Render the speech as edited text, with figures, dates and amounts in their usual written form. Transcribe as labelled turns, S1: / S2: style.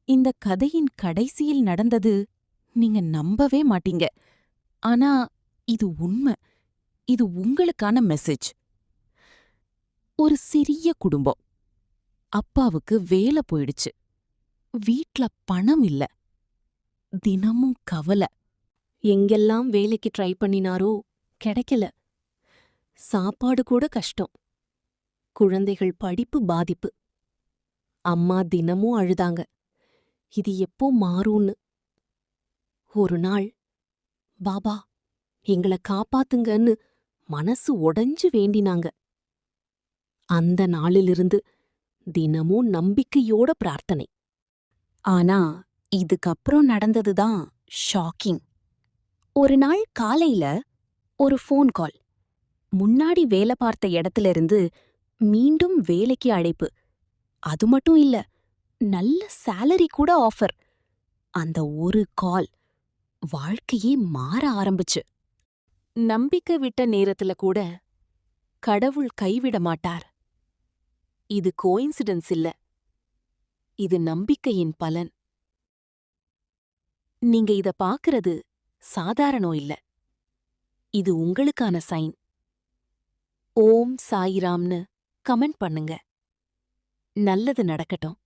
S1: இந்த கதையின் கடைசியில் நடந்தது நீங்க நம்பவே மாட்டீங்க. ஆனா இது உண்மை. இது உங்களுக்கான மெசேஜ். ஒரு சிறிய குடும்பம். அப்பாவுக்கு வேலை போயிடுச்சு. வீட்ல பணம் இல்ல. தினமும் கவலை.
S2: எங்கெல்லாம் வேலைக்கு ட்ரை பண்ணினாரோ கிடைக்கல. சாப்பாடு கூட கஷ்டம். குழந்தைகள் படிப்பு பாதிப்பு. அம்மா தினமும் அழுதாங்க. இது எப்போ மாறும்னு. ஒரு நாள், பாபா எங்கள காப்பாத்துங்கன்னு மனசு உடைஞ்சு வேண்டினாங்க. அந்த நாளிலிருந்து தினமும் நம்பிக்கையோட பிரார்த்தனை.
S1: ஆனா இதுக்கப்புறம் நடந்ததுதான் ஷாக்கிங். ஒரு நாள் காலையில ஒரு ஃபோன் கால். முன்னாடி வேலை பார்த்த இடத்துல இருந்து மீண்டும் வேலைக்கு அழைப்பு. அது மட்டும் இல்ல, நல்ல சேலரி கூட ஆஃபர். அந்த ஒரு கால் வாழ்க்கையே மாற ஆரம்பிச்சு. நம்பிக்கை விட்ட நேரத்துல கூட கடவுள் கைவிட மாட்டார். இது கோயின்சிடன்ஸ் இல்ல. இது நம்பிக்கையின் பலன். நீங்க இத பாக்குறது சாதாரணம் இல்ல. இது உங்களுக்கான சைன். ஓம் சாயிராம்னு கமெண்ட் பண்ணுங்க. நல்லது நடக்கட்டும்.